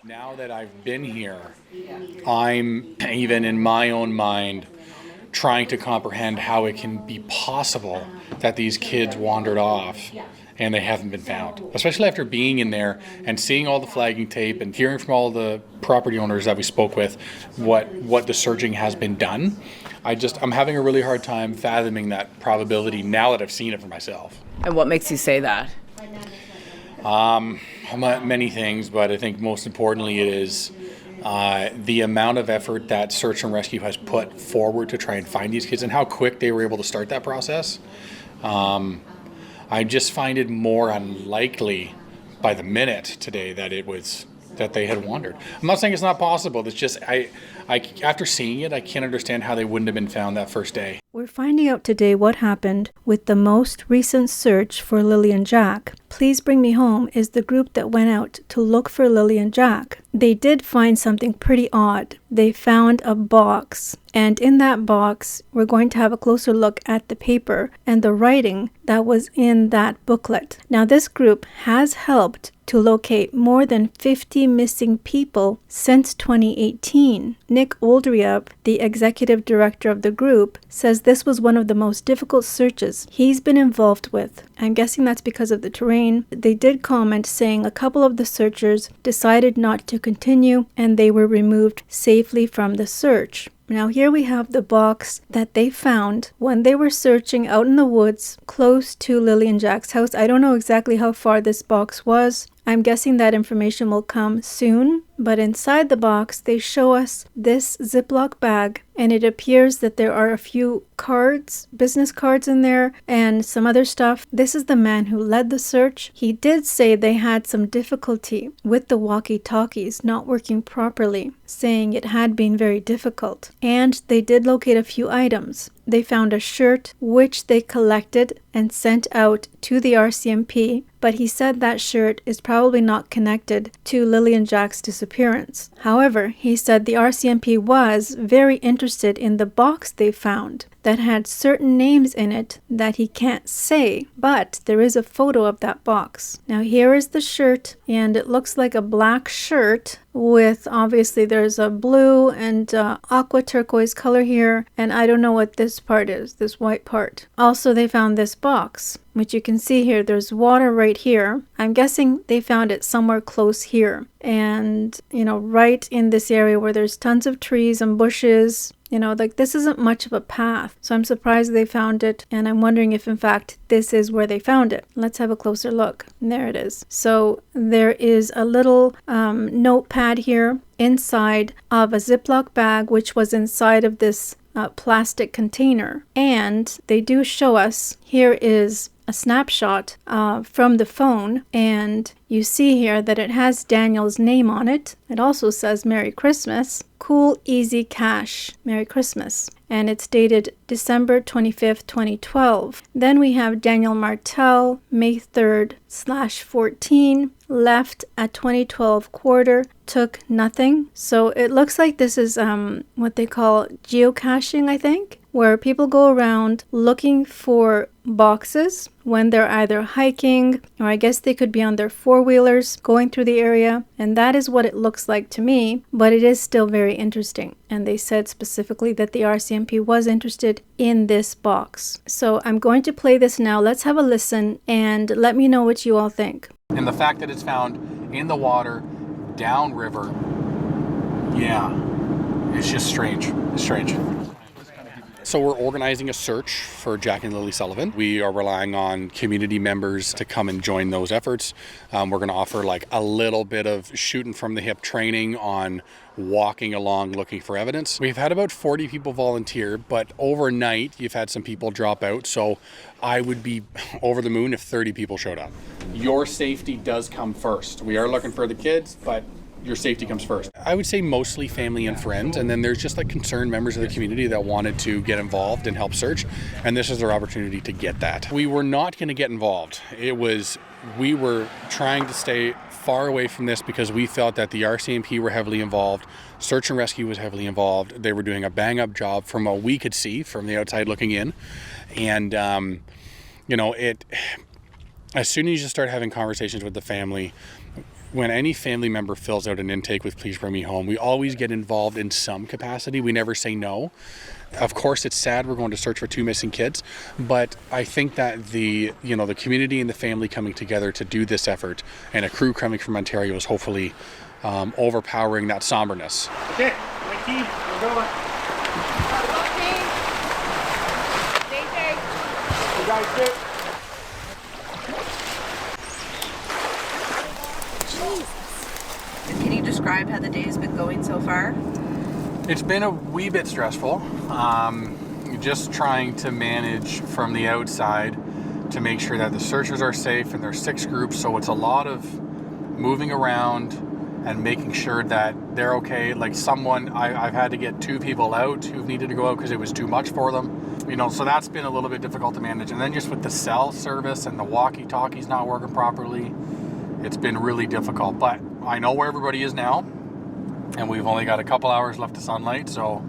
Now that I've been here, I'm even in my own mind trying to comprehend how it can be possible that these kids wandered off and they haven't been found. Especially after being in there and seeing all the flagging tape and hearing from all the property owners that we spoke with what the searching has been done. I'm having a really hard time fathoming that probability now that I've seen it for myself. And what makes you say that? Many things, but I think most importantly it is the amount of effort that search and rescue has put forward to try and find these kids and how quick they were able to start that process. I just find it more unlikely by the minute today that they had wandered. I'm not saying it's not possible. It's just I after seeing it, I can't understand how they wouldn't have been found that first day. We're finding out today what happened with the most recent search for Lily and Jack. Please Bring Me Home is the group that went out to look for Lily and Jack. They did find something pretty odd. They found a box, and in that box, we're going to have a closer look at the paper and the writing that was in that booklet. Now, this group has helped to locate more than 50 missing people since 2018. Nick Oldriup, the executive director of the group, says this was one of the most difficult searches he's been involved with. I'm guessing that's because of the terrain. They did comment saying a couple of the searchers decided not to continue and they were removed safely from the search. Now here we have the box that they found when they were searching out in the woods close to Lily and Jack's house. I don't know exactly how far this box was. I'm guessing that information will come soon, but inside the box they show us this Ziploc bag, and it appears that there are a few cards, business cards in there, and some other stuff. This is the man who led the search. He did say they had some difficulty with the walkie-talkies not working properly, saying it had been very difficult. And they did locate a few items. They found a shirt which they collected and sent out to the RCMP, but he said that shirt is probably not connected to Lily and Jack's disappearance. However, he said the RCMP was very interested in the box they found that had certain names in it that he can't say, but there is a photo of that box. Now here is the shirt, and it looks like a black shirt with, obviously there's a blue and aqua turquoise color here, and I don't know what this part is, this white part. Also, they found this box, which you can see here. There's water right here. I'm guessing they found it somewhere close here, and right in this area where there's tons of trees and bushes. Like this isn't much of a path, so I'm surprised they found it, and I'm wondering if in fact this is where they found it. Let's have a closer look. And there it is. So there is a little notepad here inside of a Ziploc bag, which was inside of this plastic container, and they do show us, here is a snapshot from the phone, and you see here that it has Daniel's name on it. It also says Merry Christmas, Cool Easy Cash, Merry Christmas, and it's dated December 25th, 2012. Then we have Daniel Martel, May 3rd/14, left at 2012 quarter, took nothing. So it looks like this is what they call geocaching, I think, where people go around looking for boxes when they're either hiking, or I guess they could be on their four-wheelers going through the area, and that is what it looks like to me, but it is still very interesting. And they said specifically that the RCMP was interested in this box. So I'm going to play this now. Let's have a listen and let me know what you all think. And the fact that it's found in the water, downriver, yeah, it's just strange. It's strange. So we're organizing a search for Jack and Lily Sullivan. We are relying on community members to come and join those efforts. We're going to offer like a little bit of shooting from the hip training on walking along looking for evidence. We've had about 40 people volunteer, but overnight you've had some people drop out. So I would be over the moon if 30 people showed up. Your safety does come first. We are looking for the kids, but your safety comes first. I would say mostly family and friends, and then there's just like concerned members of the community that wanted to get involved and help search, and this is their opportunity to get that. We were not going to get involved. We were trying to stay far away from this because we felt that the RCMP were heavily involved, search and rescue was heavily involved. They were doing a bang-up job from what we could see from the outside looking in, and as soon as you start having conversations with the family, when any family member fills out an intake with Please Bring Me Home, we always get involved in some capacity. We never say no. Of course, it's sad we're going to search for 2 missing kids, but I think that the community and the family coming together to do this effort, and a crew coming from Ontario, is hopefully overpowering that somberness. Okay, Mikey, we're going. Stay safe. You guys too. Can you describe how the day has been going so far? It's been a wee bit stressful. Just trying to manage from the outside to make sure that the searchers are safe, and there's 6 groups, so it's a lot of moving around and making sure that they're okay. Like I've had to get 2 people out who've needed to go out because it was too much for them. So that's been a little bit difficult to manage. And then just with the cell service and the walkie-talkies not working properly, it's been really difficult. But I know where everybody is now, and we've only got a couple hours left of sunlight, so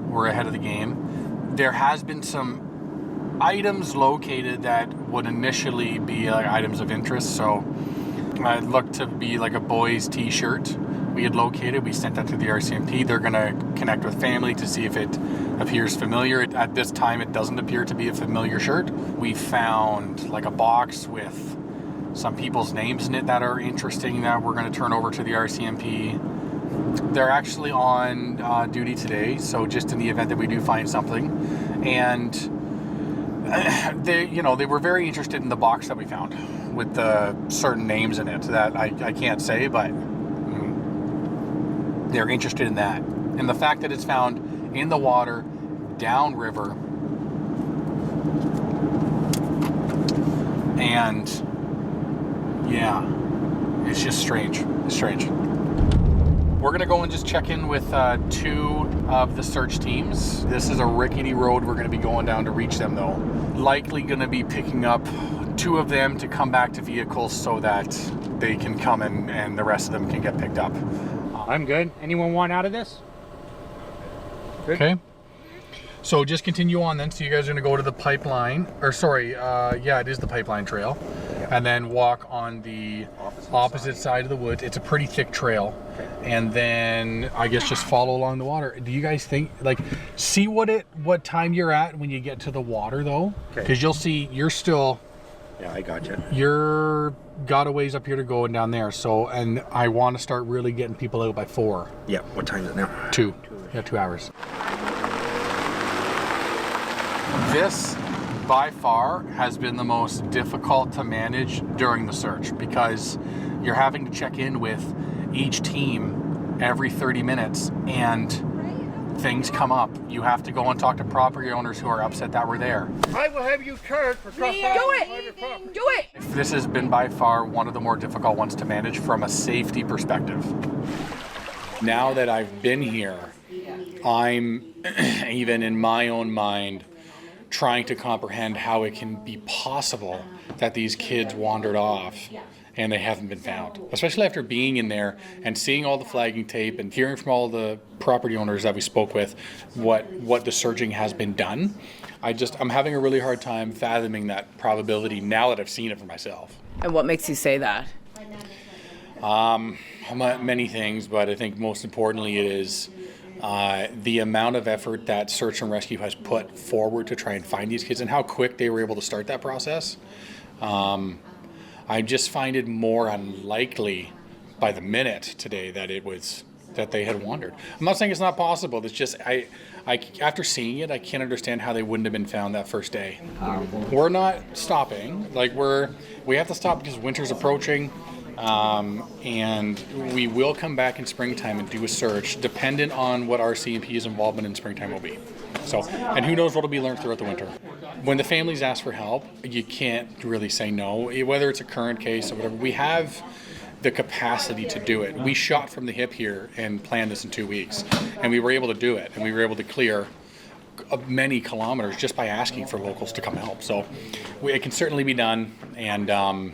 we're ahead of the game. There has been some items located that would initially be like items of interest. So it looked to be like a boy's t-shirt we had located. We sent that to the RCMP. They're going to connect with family to see if it appears familiar. At this time, it doesn't appear to be a familiar shirt. We found like a box with some people's names in it that are interesting that we're going to turn over to the RCMP. They're actually on duty today, so just in the event that we do find something. And they were very interested in the box that we found with the certain names in it that I can't say, but they're interested in that. And the fact that it's found in the water, downriver, and yeah, it's just strange. It's strange. We're going to go and just check in with 2 of the search teams. This is a rickety road we're going to be going down to reach them, though. Likely going to be picking up 2 of them to come back to vehicles so that they can come and the rest of them can get picked up. I'm good. Anyone want out of this? Good. Okay. So just continue on then. So you guys are going to go to the pipeline, or sorry, it is the pipeline trail, and then walk on the opposite side of the woods. It's a pretty thick trail, and then I guess just follow along the water. Do you guys think, see what time you're at when you get to the water though? Because you'll see you're still. Yeah, I got you. You're got a ways up here to go and down there. So, and I want to start really getting people out by 4. Yeah. What time is it now? 2. Yeah, 2 hours. This, by far, has been the most difficult to manage during the search because you're having to check in with each team every 30 minutes and things come up. You have to go and talk to property owners who are upset that we're there. I will have you charged for trespassing on private property. Do it! This has been by far one of the more difficult ones to manage from a safety perspective. Now that I've been here, I'm even in my own mind trying to comprehend how it can be possible that these kids wandered off and they haven't been found. Especially after being in there and seeing all the flagging tape and hearing from all the property owners that we spoke with what the searching has been done. I'm having a really hard time fathoming that probability now that I've seen it for myself. And what makes you say that? Many things, but I think most importantly it is the amount of effort that search and rescue has put forward to try and find these kids and how quick they were able to start that process. I just find it more unlikely by the minute today that they had wandered. I'm not saying it's not possible. It's just I after seeing it, I can't understand how they wouldn't have been found that first day. We're not stopping. We have to stop because winter's approaching. And we will come back in springtime and do a search dependent on what RCMP's involvement in springtime will be. So, and who knows what will be learned throughout the winter. When the families ask for help, you can't really say no, whether it's a current case or whatever. We have the capacity to do it. We shot from the hip here and planned this in 2 weeks, and we were able to do it, and we were able to clear many kilometers just by asking for locals to come help. So it can certainly be done, and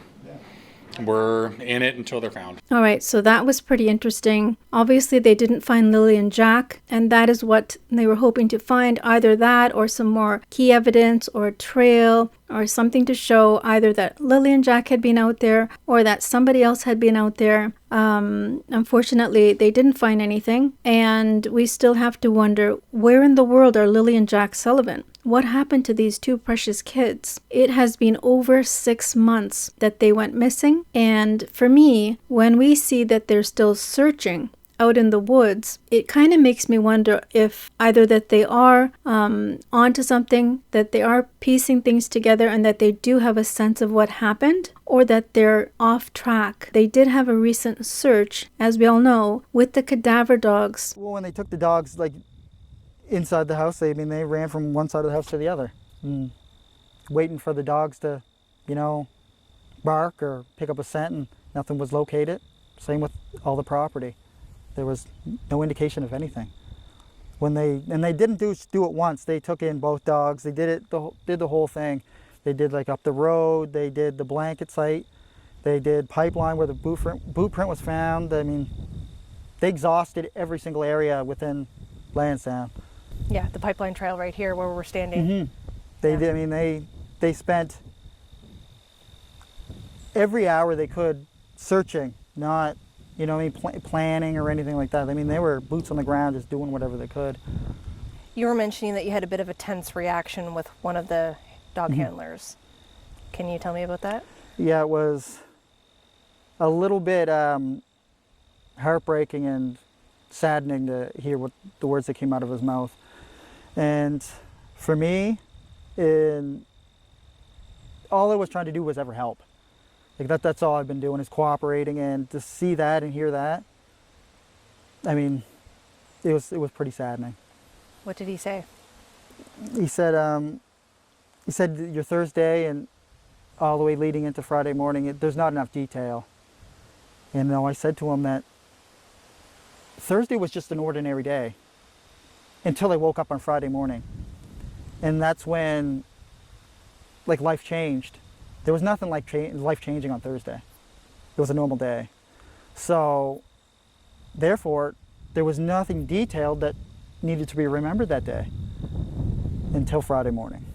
we're in it until they're found. All right, so that was pretty interesting. Obviously, they didn't find Lilly and Jack, and that is what they were hoping to find, either that or some more key evidence or a trail or something to show either that Lily and Jack had been out there or that somebody else had been out there. Unfortunately, they didn't find anything, and we still have to wonder, where in the world are Lily and Jack Sullivan? What happened to these two precious kids? It has been over 6 months that they went missing, and for me, when we see that they're still searching out in the woods, it kind of makes me wonder if either that they are onto something, that they are piecing things together, and that they do have a sense of what happened, or that they're off track. They did have a recent search, as we all know, with the cadaver dogs. Well, when they took the dogs inside the house, they ran from one side of the house to the other, waiting for the dogs to, bark or pick up a scent, and nothing was located. Same with all the property. There was no indication of anything. They didn't do it once. They took in both dogs. They did the whole thing. They did up the road. They did the blanket site. They did pipeline where the boot print was found. They exhausted every single area within Lansdowne. Yeah, the pipeline trail right here where we're standing. Mm-hmm. They did. They spent every hour they could searching, not planning or anything like that. They were boots on the ground, just doing whatever they could. You were mentioning that you had a bit of a tense reaction with one of the dog handlers. Can you tell me about that? Yeah, it was a little bit heartbreaking and saddening to hear what the words that came out of his mouth. And for me, all I was trying to do was ever help. That's all I've been doing, is cooperating, and to see that and hear that, it was pretty saddening. What did he say? He said your Thursday and all the way leading into Friday morning, there's not enough detail. And I said to him that Thursday was just an ordinary day until I woke up on Friday morning. And that's when life changed. There was nothing like life changing on Thursday. It was a normal day. So therefore, there was nothing detailed that needed to be remembered that day until Friday morning.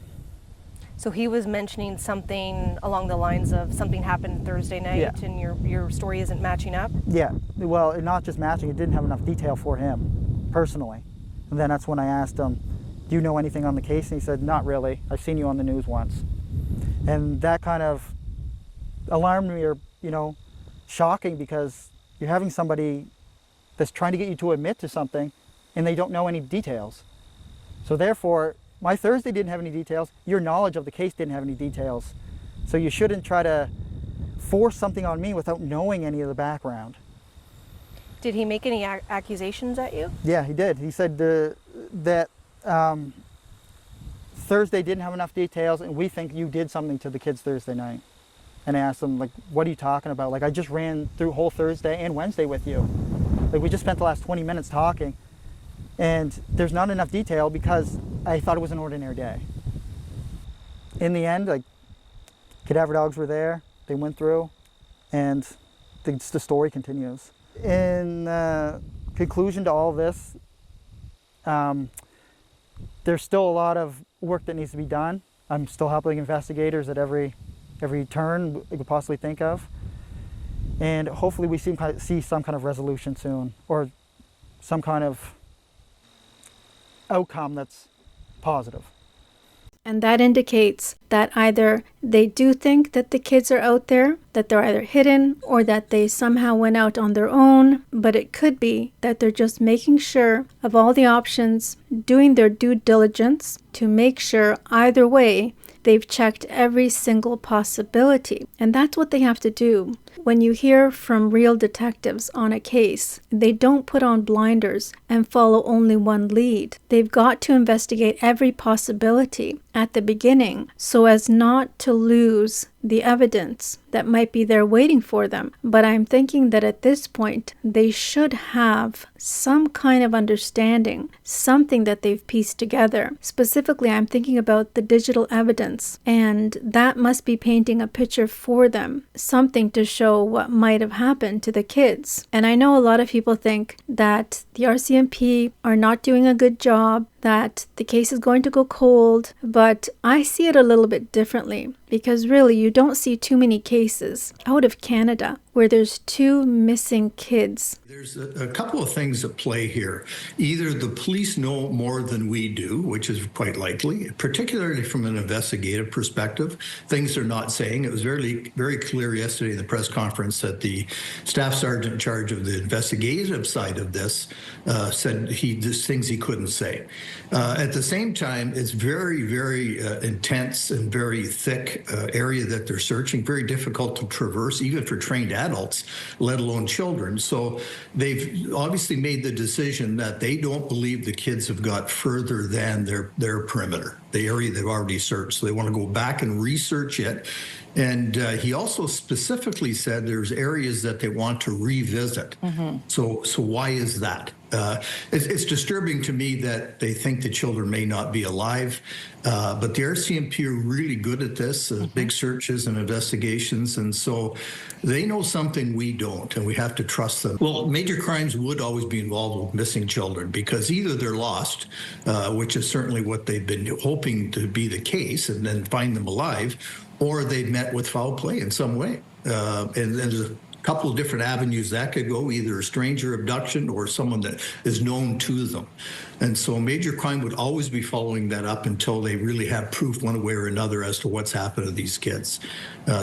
So he was mentioning something along the lines of something happened Thursday night, and your story isn't matching up? Yeah, well, not just matching, it didn't have enough detail for him personally. And then that's when I asked him, do you know anything on the case? And he said, not really. I've seen you on the news once. And that kind of alarmed me, or, shocking, because you're having somebody that's trying to get you to admit to something and they don't know any details. So therefore, my Thursday didn't have any details. Your knowledge of the case didn't have any details. So you shouldn't try to force something on me without knowing any of the background. Did he make any accusations at you? Yeah, he did. He said that Thursday didn't have enough details, and we think you did something to the kids Thursday night. And I asked him, what are you talking about? I just ran through whole Thursday and Wednesday with you. We just spent the last 20 minutes talking, and there's not enough detail because I thought it was an ordinary day. In the end, cadaver dogs were there. They went through, and the story continues. In conclusion to all this, there's still a lot of work that needs to be done. I'm still helping investigators at every turn we could possibly think of. And hopefully we see some kind of resolution soon, or some kind of outcome that's positive. And that indicates that either they do think that the kids are out there, that they're either hidden, or that they somehow went out on their own, but it could be that they're just making sure of all the options, doing their due diligence to make sure either way they've checked every single possibility. And that's what they have to do. When you hear from real detectives on a case, they don't put on blinders and follow only one lead. They've got to investigate every possibility at the beginning so as not to lose the evidence that might be there waiting for them. But I'm thinking that at this point, they should have some kind of understanding, something that they've pieced together. Specifically, I'm thinking about the digital evidence, and that must be painting a picture for them, something to show what might have happened to the kids. And I know a lot of people think that the RCMP are not doing a good job, that the case is going to go cold, but But I see it a little bit differently because really you don't see too many cases out of Canada where there's 2 missing kids. There's a couple of things at play here. Either the police know more than we do, which is quite likely, particularly from an investigative perspective. Things they're not saying. It was very, very clear yesterday in the press conference that the staff sergeant in charge of the investigative side of this said there's things he couldn't say. At the same time, it's very, very intense and very thick area that they're searching, very difficult to traverse, even for trained adults, let alone children. So they've obviously made the decision that they don't believe the kids have got further than their perimeter, the area they've already searched. So they want to go back and research it. And he also specifically said there's areas that they want to revisit. So why is that? It's disturbing to me that they think the children may not be alive, but the RCMP are really good at this, big searches and investigations, and so they know something we don't, and we have to trust them. Well, major crimes would always be involved with missing children because either they're lost, which is certainly what they've been hoping to be the case, and then find them alive, or they've met with foul play in some way. And there's a couple of different avenues that could go, either a stranger abduction or someone that is known to them. And so major crime would always be following that up until they really have proof one way or another as to what's happened to these kids.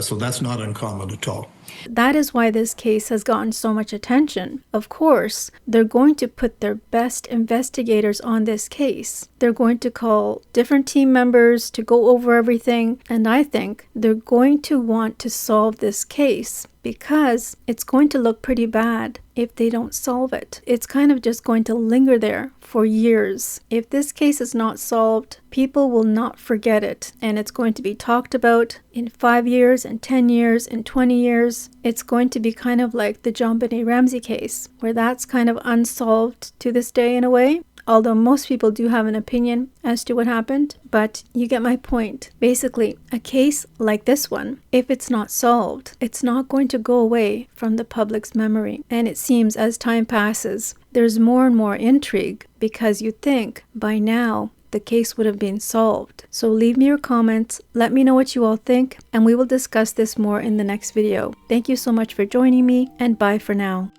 So that's not uncommon at all. That is why this case has gotten so much attention. Of course, they're going to put their best investigators on this case. They're going to call different team members to go over everything, and I think they're going to want to solve this case because it's going to look pretty bad if they don't solve it. It's kind of just going to linger there for years. If this case is not solved, people will not forget it, and it's going to be talked about in 5 years, and 10 years, and 20 years. It's going to be kind of like the JonBenet Ramsey case, where that's kind of unsolved to this day in a way. Although most people do have an opinion as to what happened, but you get my point. Basically, a case like this one, if it's not solved, it's not going to go away from the public's memory. And it seems as time passes, there's more and more intrigue because you think by now the case would have been solved. So leave me your comments, let me know what you all think, and we will discuss this more in the next video. Thank you so much for joining me, and bye for now.